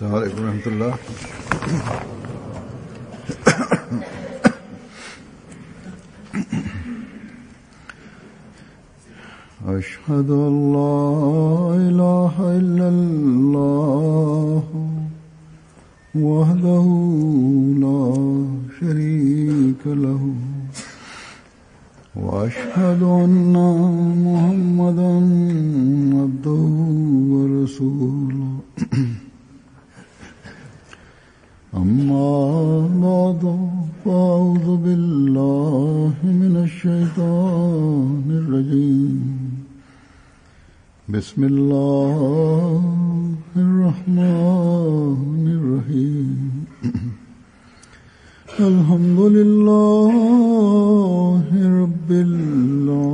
السلام عليكم ورحمة الله. أشهد أن لا إله إلا الله وحده لا شريك له وأشهد أن محمدا عبده ورسوله أما بعد فأعوذ بالله من الشيطان الرجيم. بسم الله الرحمن الرحيم. الحمد لله رب العالمين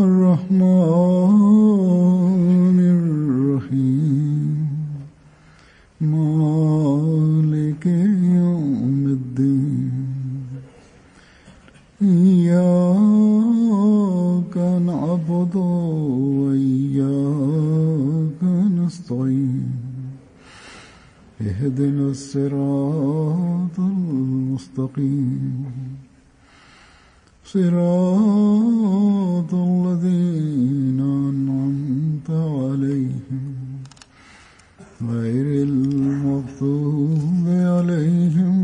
الرحمن الرحيم مالك يوم الدين إياك نعبد وإياك نستعين اهدنا الصراط المستقيم صراط الذين أنعمت عليهم غير المغضوب عليهم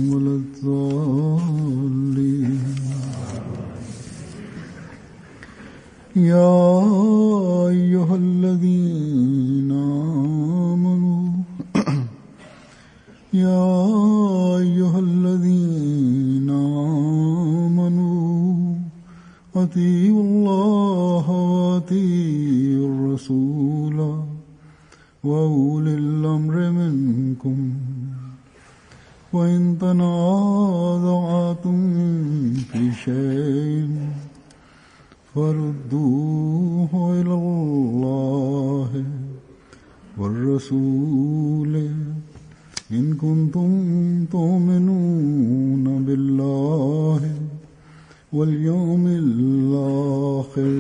ولا الضالين. يا أيها الذين آمنوا يا أيها الذين آمنوا أطيعوا الله وأطيعوا الرسول وأولي الأمر منكم وإن تنازعتم في شيء فردوه إلى الله والرسول إن كنتم تؤمنون بالله واليوم الآخر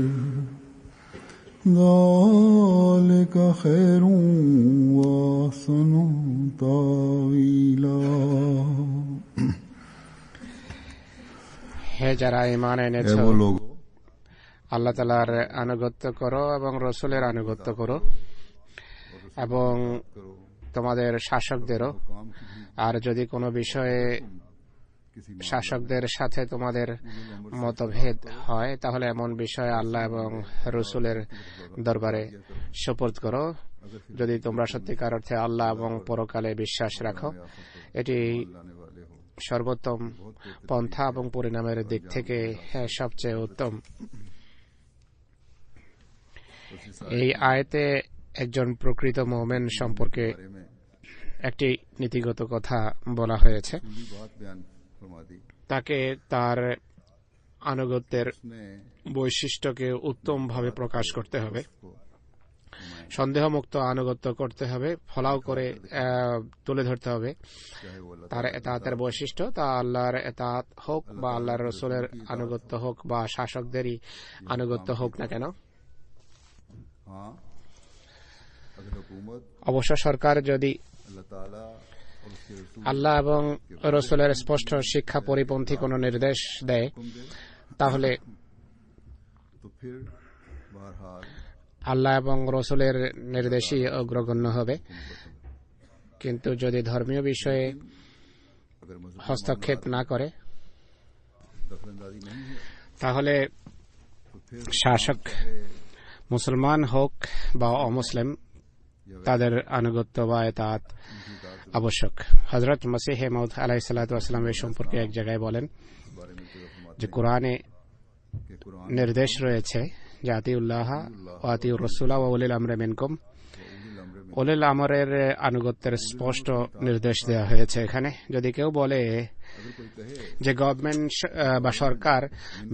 ذلك خير وأحسن تأويلا. হে যারা ঈমান এনেছ, আল্লাহ তাআলার আনুগত্য করো এবং রাসূলের আনুগত্য করো এবং তোমাদের শাসকদেরও। আর যদি কোনো বিষয়ে শাসকদের সাথে তোমাদের মতভেদ হয় তাহলে এমন বিষয়ে আল্লাহ এবং রাসূলের দরবারে সুপারিশ করো। যদি তোমরা সত্যিকার অর্থে আল্লাহ এবং পরকালে বিশ্বাস রাখো, এটি সর্বোত্তম পন্থা এবং পরিণামের দিক থেকে সবচেয়ে উত্তম। এই আয়াতে একজন প্রকৃত মুমিন সম্পর্কে একটি নীতিগত কথা বলা হয়েছে। তাকে তার আনুগত্যের বৈশিষ্ট্যকে উত্তমভাবে প্রকাশ করতে হবে, সন্দেহমুক্ত আনুগত্য করতে হবে, ফলাও করে তুলে ধরতে হবে তার এতাতের বৈশিষ্ট্য। তা আল্লাহর এতাত হোক বা আল্লাহর রাসূলের আনুগত্য হোক বা শাসকদেরই আনুগত্য হোক না কেন। অবশ্য সরকার যদি আল্লাহ এবং রাসূলের স্পষ্ট শিক্ষা পরিপন্থী কোন নির্দেশ দেয় তাহলে আল্লাহ এবং রাসূলের নির্দেশই অগ্রগণ্য হবে। কিন্তু যদি ধর্মীয় বিষয়ে হস্তক্ষেপ না করে তাহলে শাসক মুসলমান হোক বা অমুসলিম তাদের আনুগত্য বা এতাত আবশ্যক। হযরত মসিহ মাউদ আলাইহিস সালাতু ওয়াস সালাম এই সম্পর্কে এক জায়গায় বলেন যে কোরআনে নির্দেশ রয়েছে যে আতিউল্লাহ ওয়া আতিউর রাসূল ওয়া উলিল আমরি মিনকুম। উলিল আমরের আনুগত্যের স্পষ্ট নির্দেশ দেওয়া হয়েছে এখানে। যদি কেউ বলে যে গভর্নমেন্ট বা সরকার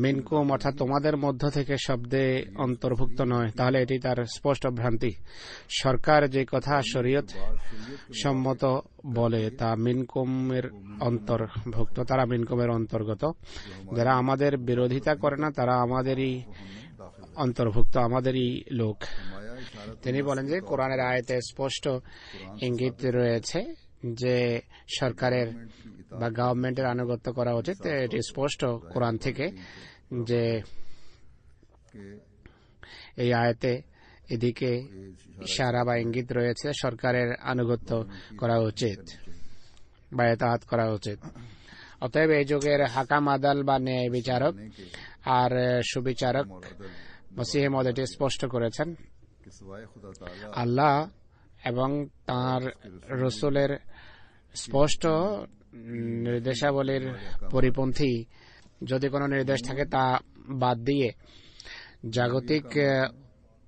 মিনকুম অর্থাৎ তোমাদের মধ্য থেকে শব্দে অন্তর্ভুক্ত নয়, তাহলে এটি তার স্পষ্ট ভ্রান্তি। সরকার যে কথা শরীয়ত সম্মত বলে তা মিনকুমের অন্তর্ভুক্ত, তারা মিনকুমের অন্তর্গত। যারা আমাদের বিরোধিতা করে না তারা আমাদেরই অন্তর্ভুক্ত, আমাদেরই লোক। फरमाया इशारत তিনি বলেন যে কোরআনের আয়াতে স্পষ্ট ইঙ্গিত রয়েছে যে সরকারের বা গভর্নমেন্টের আনুগত্য করা উচিত। এটি স্পষ্ট কোরআন থেকে যে के এই আয়াতে এদিকে ইশারা বা ইঙ্গিত রয়েছে সরকারের আনুগত্য করা উচিত বা ইতাআত করা উচিত। অতএব এই যুগের হাকাম আদাল বা ন্যায় বিচারক আর সুবিচারক মসিহে মওউদ এটি স্পষ্ট করেছেন। कि सिवाय खुदा ताला আল্লাহ এবং তাঁর রসুলের স্পষ্ট নির্দেশাবলীর পরিপন্থী যদি কোনো নির্দেশ থাকে তা বাদ দিয়ে জাগতিক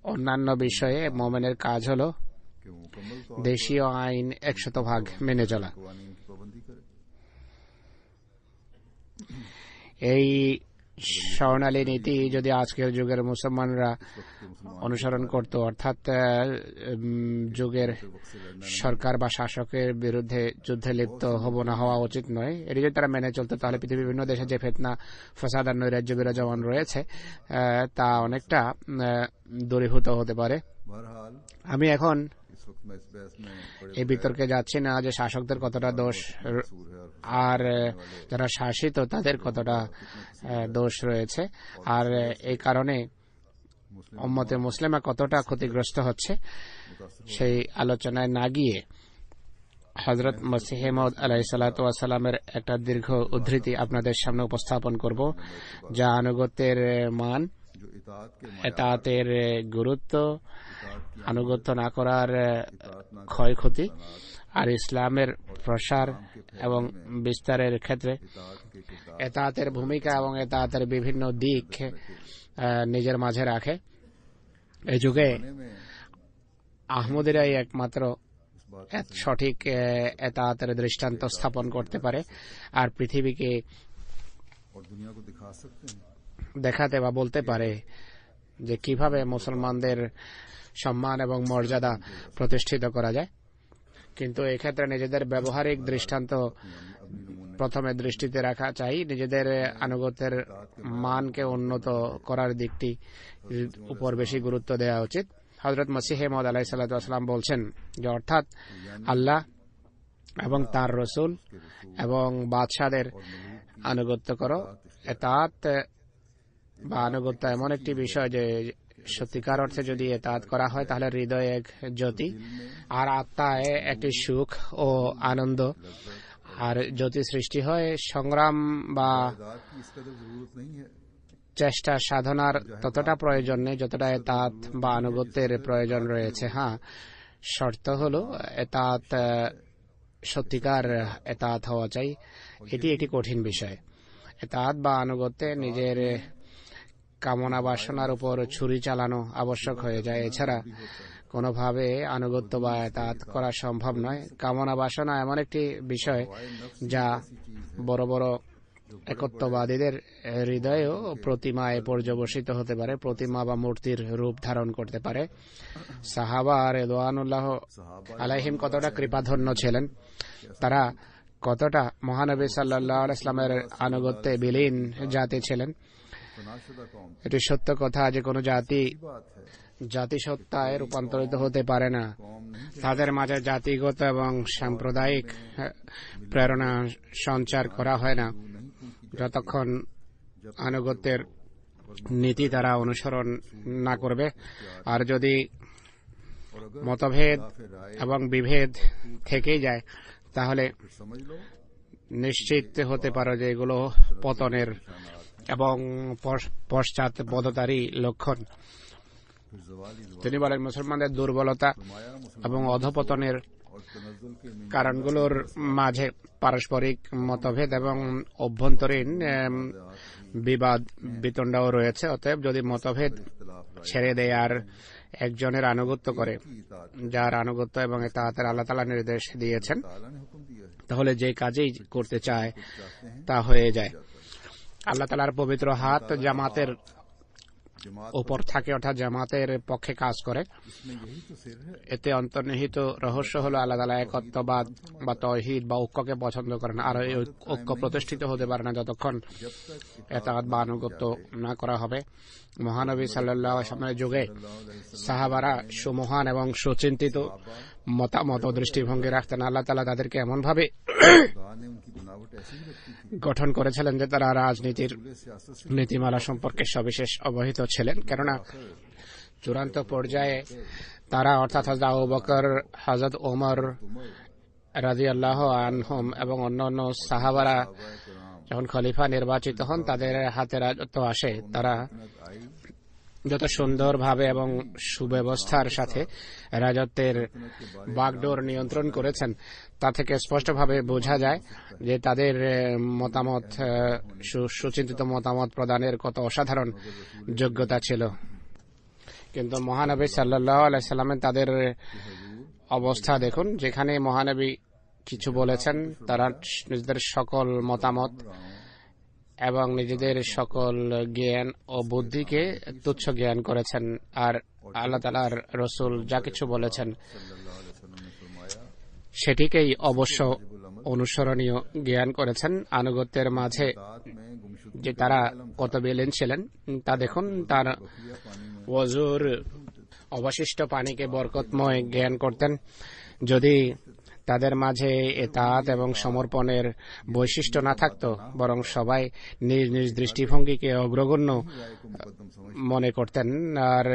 অন্যান্য বিষয়ে মোমেনের কাজ হল कि वो मुकम्मल तौर দেশীয় আইন 100% মেনে চলা। कवानीन की पाबंदी करे। এই স্বর্ণালী নীতি যদি আজকের যুগের মুসলমানরা वक्त के मुसलमान অনুসরণ করত, অর্থাৎ যুগের সরকার বা শাসকের বিরুদ্ধে যুদ্ধে লিপ্ত হব না, হওয়া উচিত নয়। এটি যদি তারা মেনে চলতো তাহলে পৃথিবীর বিভিন্ন দেশে যে ফিতনা ফাসাদ আর নৈরাজ্য বিরাজমান রয়েছে তা অনেকটা দূরীভূত হতে পারে। बहरहाल আমি এখন इस वक्त मैं इस बहस में बड़े এই বিতর্কে যাচ্ছি না যে শাসকদের কতটা দোষ कसूर है और আর যারা শাসিত তাদের কতটা দোষ রয়েছে, আর এই কারণে উম্মতে মুসলিমা কতটা ক্ষতিগ্রস্ত হচ্ছে সেই আলোচনায় না গিয়ে হযরত মসিহে মওউদ আলাইহিস সালাতু ওয়াস সালামের একটা দীর্ঘ উদ্ধৃতি আপনাদের সামনে উপস্থাপন করব, যা আনুগত্যের মান, जो इताअत के ইতাআতের গুরুত্ব, আনুগত্য না করার इताअत ना ক্ষয়ক্ষতি আর ইসলামের প্রসার এবং বিস্তারের ক্ষেত্রে इताअत के किरदार ইতাআতের ভূমিকা এবং ইতাআতের বিভিন্ন দিক নিজের মাঝে রাখে। এই যুগে में আহমদীরাই একমাত্র इस बात এক সঠিক ইতাআতের দৃষ্টান্ত স্থাপন করতে পারে আর পৃথিবীকে और दुनिया को दिखा सकते हैं দেখাতে বা বলতে পারে যে কিভাবে মুসলমানদের সম্মান এবং মর্যাদা প্রতিষ্ঠিত করা যায়। কিন্তু এক্ষেত্রে নিজেদের ব্যবহারিক দৃষ্টান্ত প্রথমে দৃষ্টিতে রাখা চাই, নিজেদের আনুগত্যের মানকে উন্নত করার দিকটি উপর বেশি গুরুত্ব দেওয়া উচিত। হযরত মসিহে মওউদ আলাইহিস সালাতু ওয়াস সালাম বলছেন যে অর্থাৎ আল্লাহ এবং তার রসুল এবং বাদশাদের আনুগত্য করো। ইতাআত বা আনুগত্য এমন একটি বিষয় যে সত্যিকার অর্থে যদি ইতাআত করা হয় তাহলে হৃদয়ে এক জ্যোতি আর আত্মায় একটি সুখ ও আনন্দ আর জ্যোতি সৃষ্টি হয়। সংগ্রাম বা इताअत की इस कदर जरूरत नहीं है চেষ্টা সাধনার ততটা প্রয়োজন নেই যতটা ইতাআত বা আনুগত্যের প্রয়োজন রয়েছে। হ্যাঁ, শর্ত হলো ইতাআত সত্যিকার ইতাআত হওয়া চাই। এটি একটি কঠিন বিষয়। ইতাআত বা আনুগত্যে নিজের কামনা বাসনার উপর ছুরি চালানো আবশ্যক হয়ে যায়। এছাড়া কোনোভাবে আনুগত্য বা ইতাআত করা সম্ভব নয়। কামনা বাসনা এমন একটি বিষয় যা বড় বড় একত্ববাদীদের হৃদয়েও প্রতিমায় পর্যবসিত হতে পারে, প্রতিমা বা মূর্তির রূপ ধারণ করতে পারে। সাহাবা রিদওয়ানুল্লাহ আলাইহিম কতটা কৃপাধন্য ছিলেন, তারা কতটা মহানবী সাল্লাল্লাহু আলাইহি ওয়াসাল্লামের আনুগত্যে বিলীন জাতি ছিলেন। फनाशुदा कौम এটি সত্য কথা যে কোনো জাতি की बात है জাতিসত্তায় রূপান্তরিত হতে পারে না। कौम नहीं তাদের মাঝে জাতিগত এবং সাম্প্রদায়িক প্রেরণা সঞ্চার করা হয় না যতক্ষণ আনুগত্যের নীতি তারা অনুসরণ না করবে। আর যদি মতভেদ এবং বিভেদ থেকেই যায় তাহলে समझ लो নিশ্চিত হতে পারো যে এগুলো পতনের এবং পশ্চাৎপদতারই লক্ষণ। फिर जवाली তিনি বলেন মুসলমানদের দুর্বলতা फरमाया मुसलमान এবং অধপতনের और तनज्जुल के मिंबर কারণগুলোর মাঝে পারস্পরিক মতভেদ এবং অভ্যন্তরীণ বিবাদ বিতণ্ডাও রয়েছে। অতএব যদি মতভেদ इख्तिलाफ राय ছেড়ে দেয় আর একজনের আনুগত্য করে की इताअत যার আনুগত্য এবং ইতাআতের আল্লাহ তাআলা নির্দেশ দিয়েছেন, ताला ने हुक्म दिया है তাহলে যে কাজেই করতে চায় चाहते हैं তা হয়ে যায়। আল্লাহ তাআলার পবিত্র হাত জামাতের উপর থাকে, অর্থাৎ জামাতের পক্ষে কাজ করে। এতে অন্তর্নিহিত রহস্য হলো আল্লাহ তাআলা একত্ববাদ বা তাওহীদ বা ঐক্যকে পছন্দ করেন। আর এই ঐক্য প্রতিষ্ঠিত হতে পারে না যতক্ষণ ইতাআত বা আনুগত্য না করা হবে। মহানবী সাল্লাল্লাহু আলাইহি ওয়াসাল্লামের যুগে সাহাবারা সুমহান এবং সুচিন্তিত মতামত ও দৃষ্টিভঙ্গি রাখতেন। আল্লাহ তাআলা তাদেরকে এমন ভাবে গঠন করেছিলেন যে তারা রাজনীতির নীতিমালা সম্পর্কে সবিশেষ অবহিত ছিলেন। কেননা চূড়ান্ত পর্যায়ে তারা, অর্থাৎ হযরত আবু বকর, হযরত ওমর রাদিয়াল্লাহু আনহুম এবং অন্যান্য সাহাবারা যখন খলিফা নির্বাচিত হন, তাদের হাতে রাজত্ব আসে। তারা যত সুন্দরভাবে এবং সুব্যবস্থার সাথে রাজত্বের বাগডোর নিয়ন্ত্রণ করেছেন, তা থেকে স্পষ্টভাবে বোঝা যায় যে তাদের মতামত, সুচিন্তিত মতামত প্রদানের কত অসাধারণ যোগ্যতা ছিল। কিন্তু মহানবী সাল্লাল্লাহু আলাইহি সাল্লামের তাদের অবস্থা দেখুন, যেখানে মহানবী কিছু বলেছেন, তারা নিজেদের সকল মতামত এবং নিজেদের সকল জ্ঞান ও বুদ্ধিকে তুচ্ছ জ্ঞান করেছেন। আর আল্লাহ তাআলার রাসূল যা কিছু বলেছেন সেটিকেই অবশ্য অনুসরণীয় জ্ঞান করেছেন। আনুগত্যের মাঝে যে তারা কত বিলীন ছিলেন তা দেখুন। তার ওযুর অবশিষ্ট পানিকে বরকতময় জ্ঞান করতেন। যদি তাদের মাঝে ইতাআত এবং সমর্পণের বৈশিষ্ট্য না থাকতো, বরং সবাই নিজ নিজ দৃষ্টিভঙ্গিকে অগ্রগণ্য মনে করতেন আর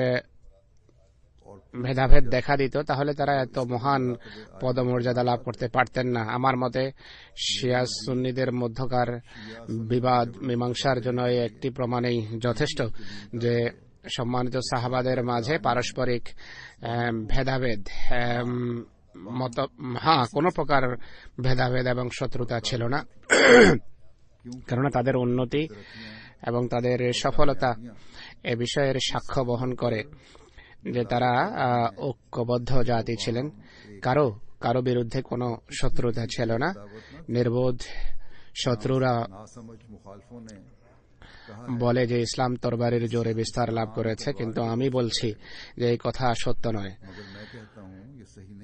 ভেদাভেদ দেখা দিত, তাহলে তারা এত মহান পদমর্যাদা লাভ করতে পারতেন না। আমার মতে শিয়া সুন্নিদের মধ্যকার বিবাদ মীমাংসার জন্য একটি প্রমাণই যথেষ্ট যে সম্মানিত সাহাবাদের মাঝে পারস্পরিক ভেদাভেদ, কোন প্রকার ভেদাভেদ এবং শত্রুতা ছিল না। কেননা তাদের উন্নতি এবং তাদের সফলতা এ বিষয়ের সাক্ষ্য বহন করে যে তারা ঐক্যবদ্ধ জাতি ছিলেন। কারো বিরুদ্ধে কোনো শত্রুতা ছিল না। নির্বোধ শত্রুরা বলে যে ইসলাম তরবারির জোরে বিস্তার লাভ করেছে, কিন্তু আমি বলছি যে এই কথা সত্য নয়।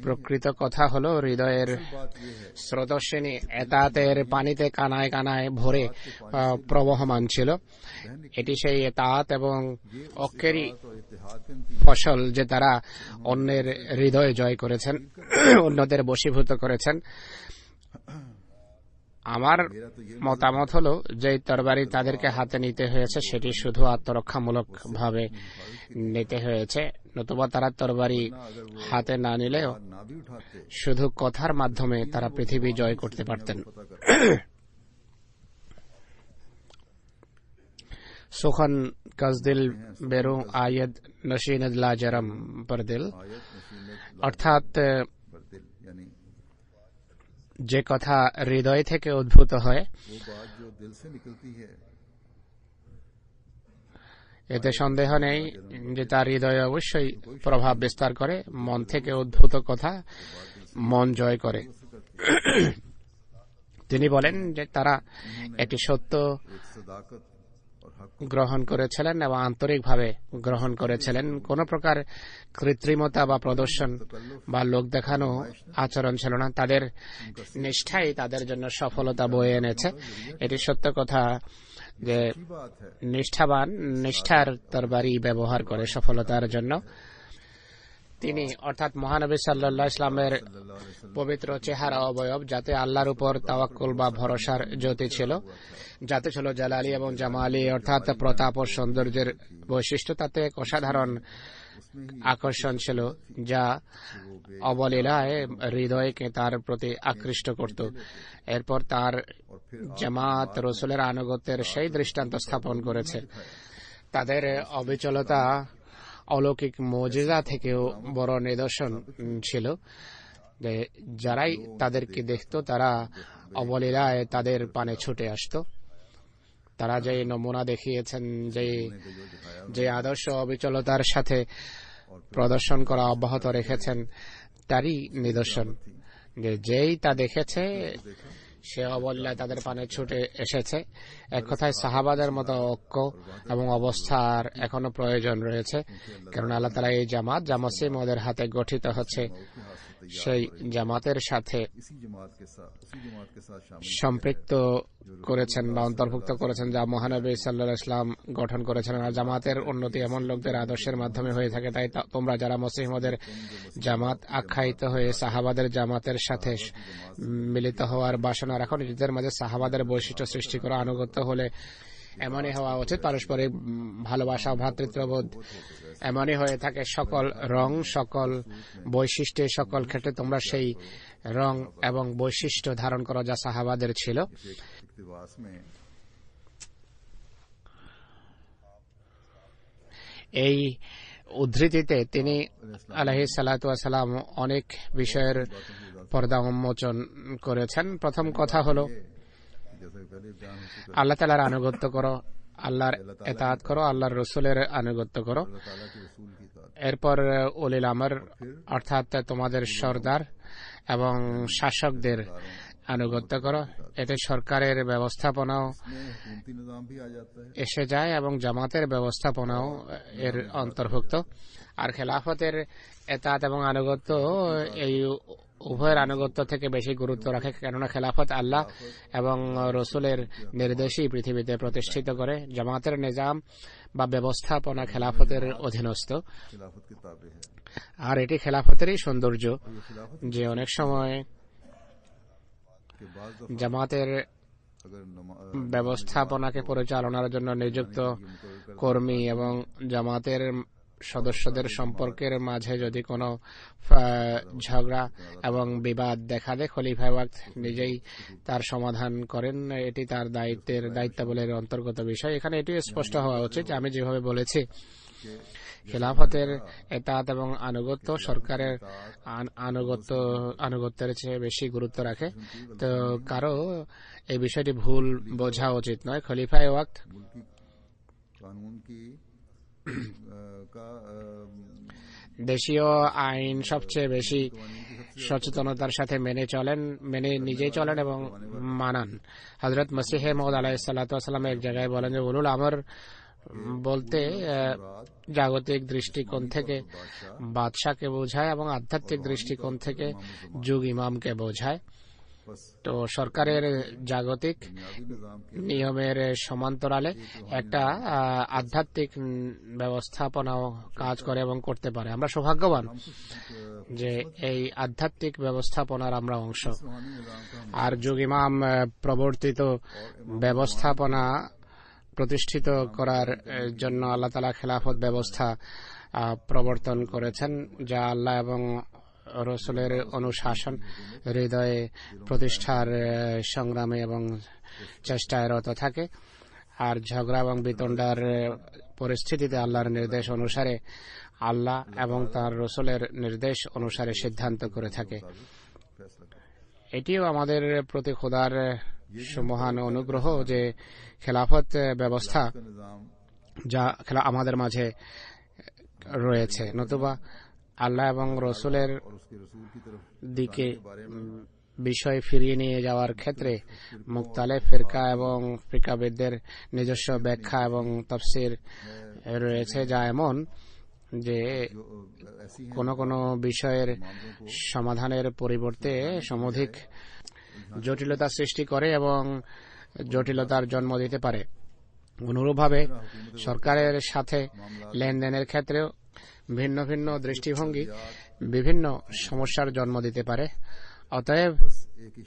প্রকৃত কথা হলো হৃদয়ের স্রোতস্বিনী ইতাআতের পানিতে কানায় কানায় ভরে প্রবহমান ছিল। এটি সেই ইতাআত এবং ঐক্যেরই ফসল যে তারা অন্যের হৃদয় জয় করেছেন, অন্যদের বশীভূত করেছেন। আমার মতামত হলো যে তরবারি তাদেরকে হাতে নিতে হয়েছে সেটি শুধু আত্মরক্ষামূলক ভাবে নিতে হয়েছে, নতুবা তারা তরবারি হাতে না নিলেও শুধু কথার মাধ্যমে তারা পৃথিবী জয় করতে পারতেন। সুখন কাজদিল বেরু আয়াত নশীনদ লাজরম পরদিল, অর্থাৎ যে কথা হৃদয় থেকে উদ্ভূত হয় এতে সন্দেহ নেই যে তার হৃদয়ে অবশ্যই প্রভাব বিস্তার করে। মন থেকে উদ্ভূত কথা মন জয় করে। তিনি বলেন যে তারা এটি সত্য গ্রহণ করেছিলেন এবং আন্তরিকভাবে গ্রহণ করেছিলেন। কোন প্রকার কৃত্রিমতা বা প্রদর্শন বা লোক দেখানো আচরণ ছিল না। তাদের নিষ্ঠাই তাদের জন্য সফলতা বয়ে এনেছে। এটি সত্য কথা যে নিষ্ঠাবান নিষ্ঠার তরবারি ব্যবহার করে সফলতার জন্য। তিনি অর্থাৎ মহানবী সাল্লাল্লাহু আলাইহি ওয়াসাল্লামের পবিত্র চেহারা অবয়ব, যাতে আল্লাহর উপর তাওয়াক্কুল বা ভরসার জ্যোতি ছিল, যাতে ছিল জালালি এবং জামালি অর্থাৎ প্রতাপ ও সৌন্দর্যের বৈশিষ্ট্য, তাতে এক অসাধারণ আকর্ষণ ছিল যা অবলীলায় হৃদয়কে তার প্রতি আকৃষ্ট করত। এরপর তার জামাত রাসূলের আনুগত্যের সেই দৃষ্টান্ত স্থাপন করেছে। তাদের অবিচলতা অলৌকিক মুজিজা থেকেও বড় নিদর্শন ছিল। যারাই তাদেরকে দেখত তারা অবলীলায় তাদের পানে ছুটে আসত। তারা যে নমুনা দেখিয়েছেন, যে আদর্শ অবিচলতার সাথে প্রদর্শন করা অব্যাহত রেখেছেন, তারই নিদর্শন যে যেই তা দেখেছে সে অবল্লায় তাদের পানে ছুটে এসেছে। এক কথায় সাহাবাদের মতো ঐক্য এবং অবস্থার এখনো প্রয়োজন রয়েছে, কারণ আল্লাহ তাআলা এই জামাত যা মসিহ মওউদের হাতে গঠিত হচ্ছে সেই জামাতের সাথে সম্পৃক্ত করেছেন বা অন্তর্ভুক্ত করেছেন যা মহানবী সাল্লাল্লাহু আলাইহি ওয়াসাল্লাম গঠন করেছেন। আর জামাতের উন্নতি এমন লোকদের আদর্শের মাধ্যমে হয়ে থাকে। তাই তোমরা যারা মসিহ মওউদের জামাত আখ্যায়িত হয়ে সাহাবাদের জামাতের সাথে মিলিত হওয়ার বাসনা রাখো, নিজেদের মাঝে সাহাবাদের বৈশিষ্ট্য সৃষ্টি করা। আনুগত্য হলে এমনই হওয়া উচিত, পারস্পরিক ভালোবাসা, ভ্রাতৃত্ববোধ এমনই হয়ে থাকে। সকল রং, সকল বৈশিষ্ট্যে, সকল ক্ষেত্রে তোমরা সেই রং এবং বৈশিষ্ট্য ধারণ করো যা সাহাবাদের ছিল। এই উদ্ধৃতিতে তিনি আলাইহিস সালাতু ওয়াস সালাম অনেক বিষয়ের পর্দা উন্মোচন করেছেন। প্রথম কথা হলো আল্লাহ তাআলার আনুগত্য করো, আল্লাহর ইতাআত করো, আল্লাহর রাসূলের আনুগত্য করো। এরপর উলিল আমর অর্থাৎ তোমাদের সরদার এবং শাসকদের আনুগত্য করো। এতে সরকারের ব্যবস্থাপনাও এসে যায় এবং জামাতের ব্যবস্থাপনাও এর অন্তর্ভুক্ত। আর খেলাফতের ইতাআত এবং আনুগত্য এই উভয়ের আনুগত্য থেকে বেশি গুরুত্ব রাখে, কেননা খেলাফত আল্লাহ এবং রসুলের নির্দেশই পৃথিবীতে প্রতিষ্ঠিত করে। জামাতের নিজাম বা ব্যবস্থাপনা খেলাফতের অধীনস্থ, আর এটি খেলাফতেরই সৌন্দর্য যে অনেক সময় জামাতের ব্যবস্থাপনাকে পরিচালনার জন্য নিযুক্ত কর্মী এবং জামাতের সদস্যদের সম্পর্কের মাঝে যদি কোনো ঝগড়া এবং বিবাদ দেখা দেয়, খলিফা ওয়াক্ত নিজেই তার সমাধান করেন। এটি তার দায়িত্বাবলীর অন্তর্গত বিষয়। এখানে এটি স্পষ্ট হওয়া উচিত, আমি যেভাবে বলেছি খেলাফতের ইতাআত এবং আনুগত্য সরকারের আনুগত্যের চেয়ে বেশি গুরুত্ব রাখে। তো কারো এই বিষয়টি ভুল বোঝা উচিত নয়। খলিফা ওয়াক্ত দেশীয় আইন সবচেয়ে বেশি সচেতনতার সাথে মেনে নিজেই চলেন এবং মানান। হযরত মসিহ মওউদ আলাইহিস সালাতু ওয়াস সালাম এক জায়গায় বলেন যে উলুল আমর বলতে জাগতিক দৃষ্টিকোণ থেকে বাদশাকে বোঝায় এবং আধ্যাত্মিক দৃষ্টিকোণ থেকে যুগ ইমামকে বোঝায়। তো সরকারের জাগতিক নিয়মের সমান্তরালে একটা আধ্যাত্মিক ব্যবস্থাপনাও কাজ করে এবং করতে পারে। আমরা সৌভাগ্যবান যে এই আধ্যাত্মিক ব্যবস্থাপনার আমরা অংশ। আর যুগ ইমাম প্রবর্তিত ব্যবস্থাপনা প্রতিষ্ঠিত করার জন্য আল্লাহ তাআলা খেলাফত ব্যবস্থা প্রবর্তন করেছেন, যা আল্লাহ এবং রসুলের অনুশাসন হৃদয়ে প্রতিষ্ঠার সংগ্রামে এবং চেষ্টায় রত থাকে। আর ঝগড়া এবং বিতণ্ডার পরিস্থিতিতে আল্লাহর নির্দেশ অনুসারে, আল্লাহ এবং তার রসুলের নির্দেশ অনুসারে সিদ্ধান্ত করে থাকে। এটিও আমাদের প্রতি খোদার মহান অনুগ্রহ যে খেলাফত ব্যবস্থা যা আমাদের মাঝে রয়েছে। নতুবা আল্লাহ এবং রসুলের দিকে বিষয় ফিরিয়ে নিয়ে যাওয়ার ক্ষেত্রে মুখতালিফ ফিরকা এবং ফিরকাবিদদের নিজস্ব ব্যাখ্যা এবং তাফসীর রয়েছে, যা এমন যে কোন কোন বিষয়ের সমাধানের পরিবর্তে সমধিক জটিলতা সৃষ্টি করে এবং জটিলতার জন্ম দিতে পারে। অনুরূপভাবে সরকারের সাথে লেনদেনের ক্ষেত্রেও ভিন্ন ভিন্ন দৃষ্টিভঙ্গি বিভিন্ন সমস্যার জন্ম দিতে পারে। অতএব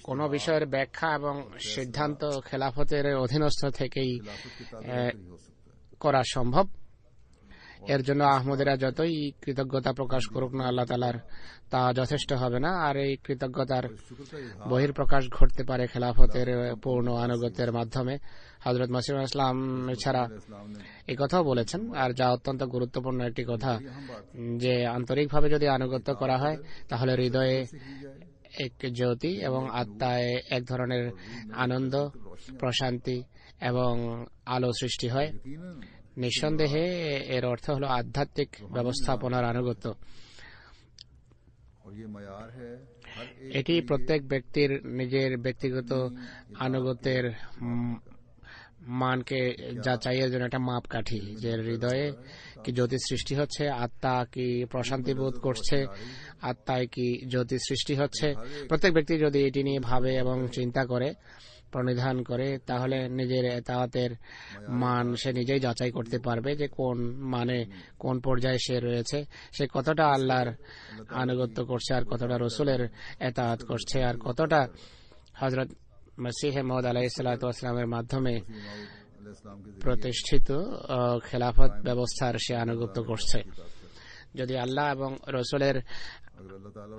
কোন বিষয়ের ব্যাখ্যা এবং সিদ্ধান্ত খেলাফতের অধীনস্থ থেকেই করা সম্ভব। এর জন্য আহমদীরা যতই কৃতজ্ঞতা প্রকাশ করুক না আল্লাহ তাআলার, তা যথেষ্ট হবে না। আর এই কৃতজ্ঞতার বহিঃপ্রকাশ ঘটতে পারে খেলাফতের পূর্ণ আনুগত্যের মাধ্যমে। হযরত মসিহ ইসলাম এছাড়া এই কথাও বলেছেন, আর যা অত্যন্ত গুরুত্বপূর্ণ একটি কথা, যে আন্তরিকভাবে যদি আনুগত্য করা হয় তাহলে হৃদয়ে এক জ্যোতি এবং আত্মায় এক ধরনের আনন্দ, প্রশান্তি এবং আলো সৃষ্টি হয়। নিঃসন্দেহে এর অর্থ হলো আধ্যাত্মিক ব্যবস্থাপনার আনুগত্য। और ये मयार है हर एक এটি প্রত্যেক ব্যক্তির নিজের ব্যক্তিগত আনুগত্যের মানকে যাচাইয়ের জন্য একটা মাপকাঠি, যে হৃদয়ে কি জ্যোতি সৃষ্টি হচ্ছে, আত্মা কি প্রশান্তি বোধ করছে, আত্মায় কি জ্যোতি সৃষ্টি হচ্ছে। প্রত্যেক ব্যক্তি যদি এটি নিয়ে ভাবে এবং চিন্তা করে, প্রণিধান করে, তাহলে নিজের এতাআতের মান সে নিজেই যাচাই করতে পারবে যে কোন মানে কোন পর্যায়ে সে রয়েছে, সে কতটা আল্লাহর আনুগত্য করছে আর কতটা রসুলের এতাআত করছে আর কতটা হযরত মসিহ মউদ আলাইহিস সালাতু ওয়াস সালামের মাধ্যমে প্রতিষ্ঠিত খেলাফত ব্যবস্থার সে আনুগত্য করছে। যদি আল্লাহ এবং রসুলের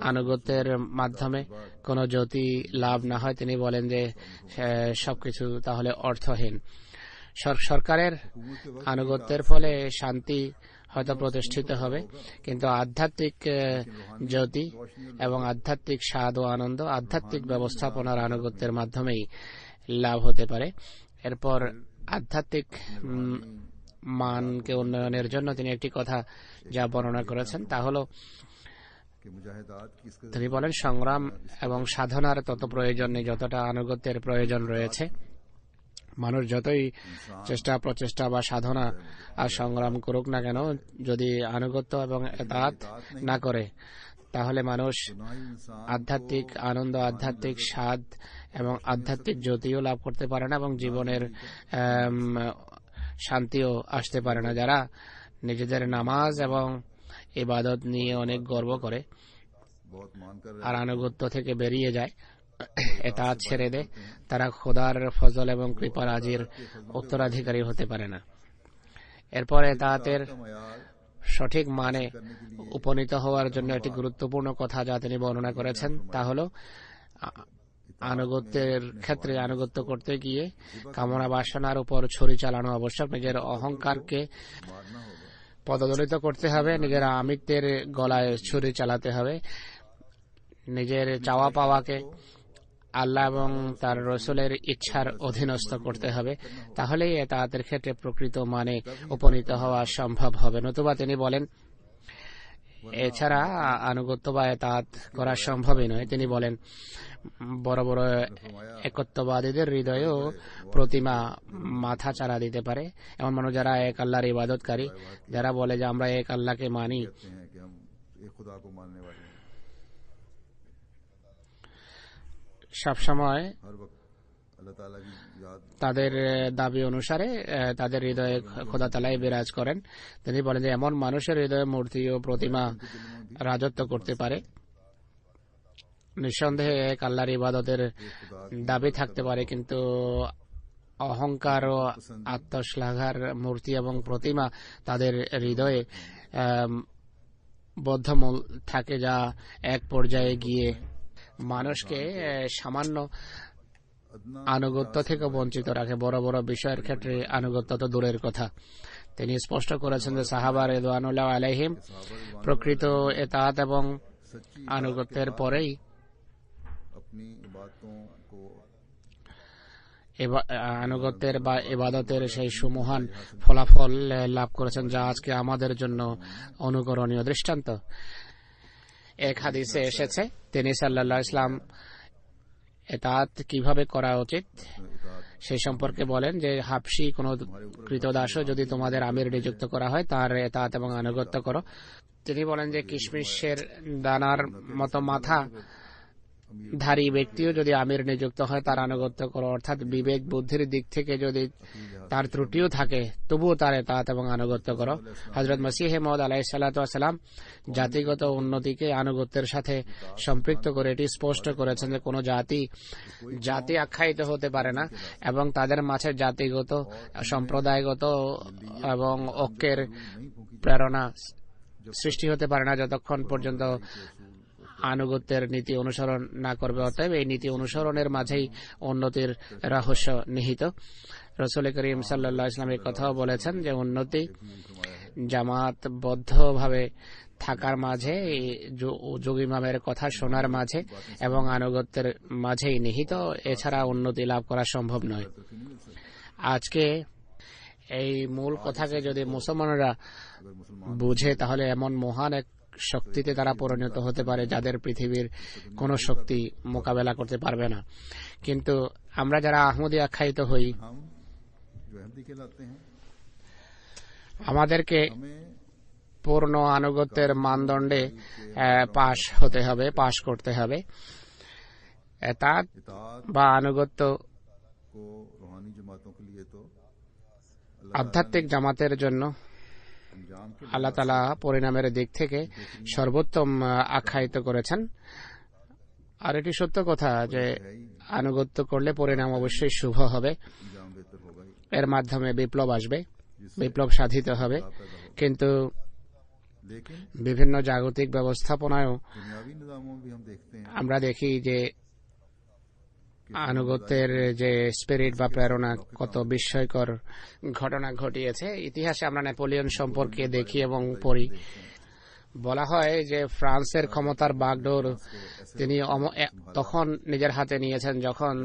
আনুগত্যের মাধ্যমে কোন জ্যোতি লাভ না হয়, তিনি বলেন যে সবকিছু তাহলে অর্থহীন। সরকারের আনুগত্যের ফলে শান্তি হয়তো প্রতিষ্ঠিত হবে, কিন্তু আধ্যাত্মিক জ্যোতি এবং আধ্যাত্মিক স্বাদ ও আনন্দ আধ্যাত্মিক ব্যবস্থাপনার আনুগত্যের মাধ্যমেই লাভ হতে পারে। এরপর আধ্যাত্মিক মানকে উন্নয়নের জন্য তিনি একটি কথা যা বর্ণনা করেছেন তা হল, তিনি বলেন সংগ্রাম এবং সাধনার তত প্রয়োজন নেই যতটা আনুগত্যের প্রয়োজন রয়েছে। মানুষ যতই চেষ্টা প্রচেষ্টা বা সাধনা আর সংগ্রাম করুক না কেন, যদি আনুগত্য এবং এতাআত না করে, তাহলে মানুষ আধ্যাত্মিক আনন্দ, আধ্যাত্মিক স্বাদ এবং আধ্যাত্মিক জ্যোতিও লাভ করতে পারে না এবং জীবনের শান্তিও আসতে পারে না। যারা নিজেদের নামাজ এবং ইবাদত নিয়ে অনেক গর্ব করে আর আনুগত্য থেকে বেরিয়ে যায়, এতাআত ছেড়ে দেয়, তারা খোদার ফজল এবং কৃপা রাজির উত্তরাধিকারী হতে পারে না। এরপর এতাআতের সঠিক মানে উপনীত হওয়ার জন্য একটি গুরুত্বপূর্ণ কথা যা তিনি বর্ণনা করেছেন তা হল, আনুগত্যের ক্ষেত্রে আনুগত্য করতে গিয়ে কামনা বাসনার উপর ছুরি চালানো আবশ্যক। নিজের অহংকারকে পদদলিত করতে হবে, নিজের আমিত্বের গলায় ছুরি চালাতে হবে, নিজের চাওয়া পাওয়াকে আল্লাহ এবং তার রসুলের ইচ্ছার অধীনস্থ করতে হবে। তাহলেই এতাআতের ক্ষেত্রে প্রকৃত মানে উপনীত হওয়া সম্ভব হবে। নতুবা তিনি বলেন এছাড়া আনুগত্য বা এতাআত করা সম্ভবই নয়। তিনি বলেন বড় বড় একত্ববাদীদের হৃদয়েও প্রতিমা মাথা চারা দিতে পারে। এমন মানুষ যারা এক আল্লাহর ইবাদতকারী, যারা বলে যে আমরা এক আল্লাহকে মানি, সবসময় তাদের দাবি অনুসারে তাদের হৃদয়ে খোদা তাআলাই বিরাজ করেন। তিনি বলেন যে এমন মানুষের হৃদয়ে মূর্তি ও প্রতিমা রাজত্ব করতে পারে। নিঃসন্দেহে এক আল্লাহর ইবাদতের দাবি থাকতে পারে, কিন্তু অহংকার ও আত্মশ্লাঘার মূর্তি এবং প্রতিমা তাদের হৃদয়ে বদ্ধমূল থাকে, যা এক পর্যায়ে গিয়ে মানুষকে সামান্য আনুগত্য থেকে বঞ্চিত রাখে। বড় বড় বিষয়ের ক্ষেত্রে আনুগত্য তো দূরের কথা। তিনি স্পষ্ট করেছেন যে সাহাবা রিদওয়ানুল্লাহ আলাইহিম প্রকৃত এতাআত এবং আনুগত্যের পরেই আনুগত্যের বা ইবাদতের সেই সুমহান ফলাফল লাভ করেছেন, যা আজকে আমাদের জন্য অনুকরণীয় দৃষ্টান্ত। এক হাদিসে এসেছে, তিনি সাল্লাল্লাহু আলাইহি ওয়াসাল্লাম এতাআত কিভাবে করা উচিত সেই সম্পর্কে বলেন যে হাবশী কোন কৃতদাসও যদি তোমাদের আমির নিযুক্ত করা হয়, তার এতাআত এবং আনুগত্য করো। তিনি বলেন যে কিশমিশের দানার মতো মাথা ধারী ব্যক্তিও যদি আমির নিযুক্ত হয়, তার আনুগত্য করো। অর্থাৎ বিবেক বুদ্ধির দিক থেকে যদি তার ত্রুটিও থাকে, তবুও তার এতাআত এবং আনুগত্য করো। হযরত মসিহ মউদ আলাইহিস সালাতু ওয়াস সালাম জাতিগত উন্নতিকে আনুগত্যের সাথে সম্পৃক্ত করে এটি স্পষ্ট করেছেন যে কোন জাতি আখ্যায়িত হতে পারে না এবং তাদের মাঝে জাতিগত, সম্প্রদায়গত এবং ঐক্যের প্রেরণা সৃষ্টি হতে পারে না যতক্ষণ পর্যন্ত আনুগত্যের নীতি অনুসরণ না করবে। অতএব এই নীতি অনুসরণের মাঝেই উন্নতির রহস্য নিহিত। রাসূল করিম সাল্লাল্লাহু আলাইহি ওয়াসাল্লাম এই কথাও বলেছেন যে উন্নতি জামাতবদ্ধভাবে থাকার মাঝে, যোগ ইমামের কথা শোনার মাঝে এবং আনুগত্যের মাঝেই নিহিত। এছাড়া উন্নতি লাভ করা সম্ভব নয়। আজকে এই মূল কথাকে যদি মুসলমানরা বুঝে, তাহলে এমন মহান এক শক্তিতে তারা পরিণত হতে পারে যাদের পৃথিবীর কোনো শক্তি মোকাবেলা করতে পারবে না। কিন্তু আমরা যারা আহমদী আখ্যায়িত হই, हम जो अहमदी कहलाते हैं, আমাদেরকে हमें পূর্ণ আনুগত্যের মানদণ্ডে পাশ করতে হবে। এতাত इताअत বা আনুগত্য को रूहानी जमातों के लिए तो আধ্যাত্মিক জামাতের জন্য अंजाम के আল্লাহ তাআলা পরিণামের দিক থেকে সর্বোত্তম আখ্যায়িত করেছেন। আর এটি সত্য কথা যে আনুগত্য করলে পরিণাম অবশ্যই শুভ হবে, अंजाम बेहतर होगा ही, এর মাধ্যমে বিপ্লব আসবে, বিপ্লব সাধিত হবে। पैदा होगा। কিন্তু लेकिन বিভিন্ন জাগতিক ব্যবস্থাপনায়ও दुनियावी निजामों में भी हम देखते हैं আমরা দেখি যে আনুগত্যের যে স্পিরিট বা প্রেরণা কত বিস্ময়কর ঘটনা ঘটিয়েছে। ইতিহাসে আমরা নেপোলিয়ন সম্পর্কে দেখি এবং পড়ি। বলা হয় যে ফ্রান্সের ক্ষমতার বাগডোর তিনি তখন নিজের হাতে নিয়েছেন যখন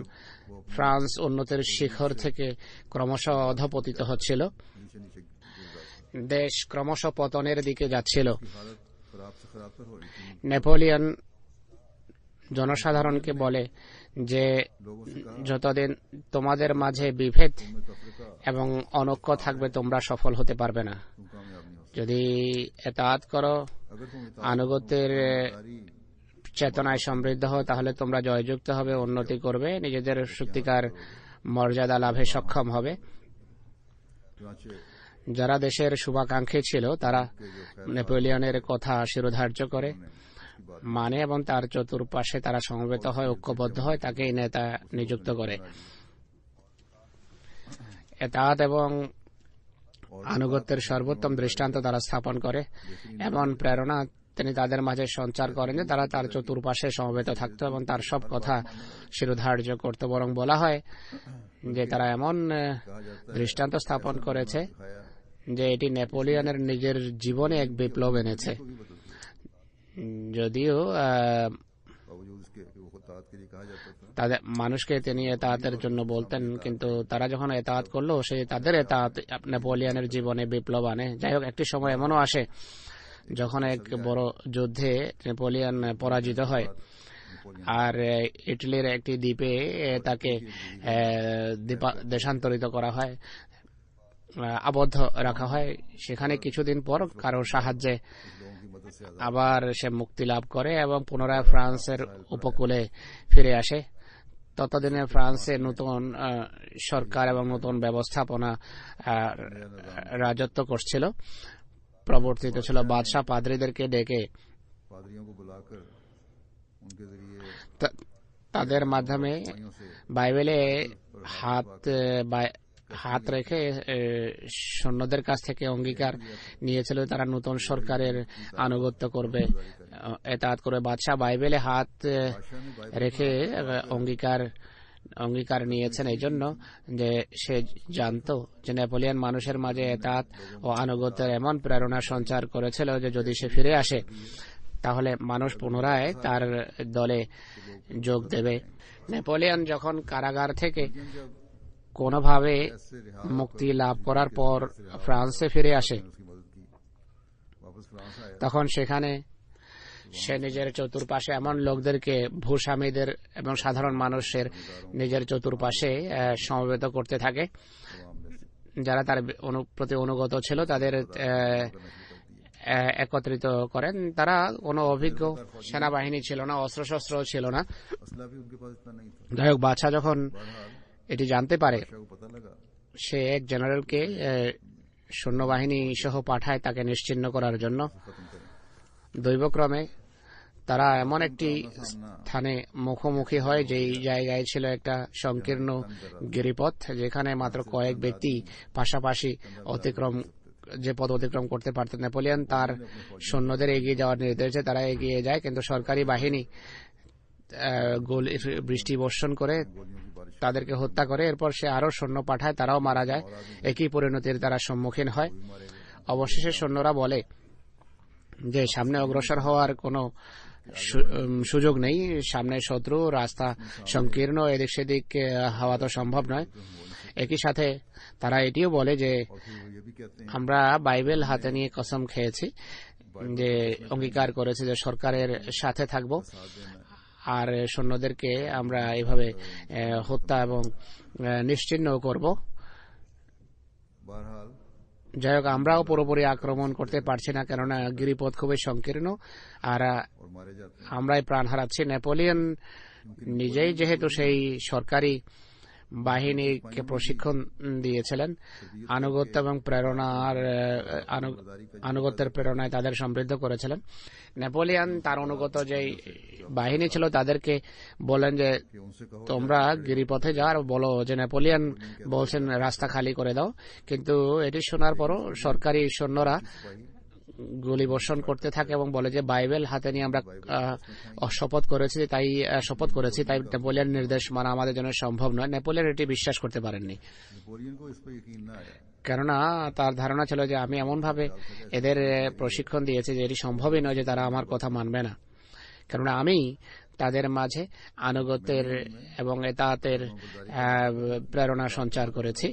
ফ্রান্স উন্নতির শিখর থেকে ক্রমশ অধপতিত হচ্ছিল, नीचे नीचे गिर जाती দেশ ক্রমশ পতনের দিকে যাচ্ছিল। है। हालत खराब से खराब हो रही थी। নেপোলিয়ন জনসাধারণকে বলে যে लोगों से कहा যতদিন তোমাদের মাঝে বিভেদ में तफरीका এবং অনৈক্য থাকবে তোমরা সফল হতে পারবে না। तुम कामयाब नहीं हो যদি এতাআত করো, सकते। अगर तुम इताअत আনুগত্যের जारी চেতনায় সমৃদ্ধ হও, তাহলে তোমরা জয়যুক্ত হবে, উন্নতি করবে, নিজেদের সত্যিকার মর্যাদা লাভে সক্ষম হবে। चुनाचे যারা দেশের শুভাকাঙ্ক্ষী ছিল তারা के जो खैर নেপোলিয়নের কথা শিরোধার্য করে ने उसकी बात মানে এবং তার চতুর্পাশে তারা সমবেত হয়, ঐক্যবদ্ধ হয়, তাকেই নেতা নিযুক্ত করে। এতাআত এবং আনুগত্যের সর্বোত্তম দৃষ্টান্ত তারা স্থাপন করে, এমন প্রেরণা তিনি তাদের মাঝে সঞ্চার করেন যে তারা তার চতুর্পাশে সমবেত থাকত এবং তার সব কথা শিরোধার্য করত। বরং বলা হয় যে তারা এমন দৃষ্টান্ত স্থাপন করেছে दिखाया যে এটি নেপোলিয়নের নিজের জীবনে এক বিপ্লব এনেছে। को भी बदल दिया। যদিও बावजूद इसके कि वो इताअत के लिए कहा जाता था, তাদের মানুষকে তিনি এতাআতের জন্য বলতেন, কিন্তু তারা যখন এতাআত করলো সেই তাদের এতাআত নেপোলিয়নের জীবনে বিপ্লব আনে। যাই হোক, একটি সময় এমনও আসে যখন এক বড় যুদ্ধে নেপোলিয়ন পরাজিত হয় আর ইটালির একটি দ্বীপে তাকে দেশান্তরিত করা হয়, আবদ্ধ রাখা হয়। সেখানে কিছুদিন পর কারো সাহায্যে लोगों की मदद से আবার সে মুক্তি লাভ করে এবং পুনরায় ফ্রান্সের উপকূলে ফিরে আসে। ততদিনে ফ্রান্সে নতুন সরকার এবং নতুন ব্যবস্থাপনা রাজত্ব করছিল, প্রবর্তিত ছিল। বাদশাহ পাদ্রীদেরকে ডেকে पादरियों को बुलाकर उनके जरिए তাদের মাধ্যমে भाइयों से বাইবেলে হাত রেখে সৈন্যদের কাছ থেকে অঙ্গীকার নিয়েছিল তারা নতুন সরকারের আনুগত্য করবে, এতাআত করবে। বাদশাহ বাইবেলে হাত बादशाह ने बाइबल রেখে অঙ্গীকার নিয়েছেন এই জন্য যে সে জানতো যে নেপোলিয়ন মানুষের মাঝে এতাআত ও আনুগত্যের এমন প্রেরণা সঞ্চার করেছিল যে যদি সে ফিরে আসে তাহলে মানুষ পুনরায় তার দলে যোগ দেবে। নেপোলিয়ন যখন কারাগার থেকে কোনোভাবে ऐसे रिहा মুক্তি লাভ করার পর ফ্রান্সে ফিরে আসে, उसकी मदद की, वापस फ्रांस आया। তখন সেখানে সে নিজের চতুর্পাশে এমন লোকদেরকে, ভূস্বামীদের এবং সাধারণ মানুষের নিজের চতুর্পাশে সমবেত করতে থাকে যারা তার প্রতি অনুগত ছিল, তাদের একত্রিত করেন। তারা কোনো অভিজ্ঞ সেনাবাহিনী ছিল না, অস্ত্রশস্ত্র ছিল না। असला भी उनके पास इतना नहीं था। যাই হোক, বাদশাহ যখন बहरहाल এটি জানতে পারে बादशाह को पता लगा সে এক জেনারেলকে সৈন্যবাহিনী সহ পাঠায় তাকে নিশ্চিহ্ন করার জন্য। खत्म करें। দৈবক্রমে তারা এমন একটি স্থানে মুখোমুখি হয় যেই জায়গায় ছিল একটা সংকীর্ণ গিরিপথ, যেখানে মাত্র কয়েক ব্যক্তি পাশাপাশি যে পথ অতিক্রম করতে পারতেন। নেপোলিয়ন তার সৈন্যদের এগিয়ে যাওয়ার নির্দেশ দেয়, তারা এগিয়ে যায়, কিন্তু সরকারি বাহিনী বৃষ্টি বর্ষণ করে তাদেরকে হত্যা করে। এরপর সে আরো সৈন্য পাঠায়, তারাও মারা যায়। একই পরিণতির তারা সম্মুখীন হয়। অবশেষে সৈন্যরা বলে যে সামনে অগ্রসর হওয়ার কোনো সুযোগ নেই, সামনে শত্রু, রাস্তা সংকীর্ণ, এদিক সেদিক হওয়া তো সম্ভব নয়। একই সাথে তারা এটিও বলে যে আমরা বাইবেল হাতে নিয়ে কসম খেয়েছি যে অঙ্গীকার করেছে যে সরকারের সাথে থাকব আর সৈন্যদেরকে আমরা এভাবে হত্যা এবং নিশ্চিহ্ন করব। बहरहाल যাই হোক, আমরাও পুরোপুরি আক্রমণ করতে পারছি না, কেননা গিরিপথ খুবই সংকীর্ণ আর और मारे जाते हैं আমরাই প্রাণ হারাচ্ছি। নেপোলিয়ন নিজেই যেহেতু সেই সরকারি বাহিনীকে প্রশিক্ষণ দিয়েছিলেন, আনুগত্য এবং প্রেরণার আনুগত্যের প্রেরণায় তাদের সমৃদ্ধ করেছিলেন। নেপোলিয়ন তার অনুগত যে বাহিনী ছিল তাদেরকে বলেন যে कि उनसे कहो তোমরা গিরিপথে যাও আর বলো যে নেপোলিয়ন বলছেন রাস্তা খালি করে দাও। কিন্তু এটি শোনার পরও সরকারি সৈন্যরা গুলি বর্ষণ করতে থাকে এবং বলে যে বাইবেল হাতে নিয়ে আমরা শপথ করেছি তাই নেপোলিয়ন নির্দেশ মানা আমাদের জন্য সম্ভব নয়। নেপোলিয়ন এটি বিশ্বাস করতে পারেননি, नेपोलियन को इस पर यकीन न आया। কেননা তার ধারণা ছিল যে আমি এমন ভাবে এদের প্রশিক্ষণ দিয়েছি যে এটি সম্ভবই নয় যে তারা আমার কথা মানবে না, কেননা আমি তাদের মাঝে আনুগত্যের এবং এতাতের প্রেরণা সঞ্চার করেছি।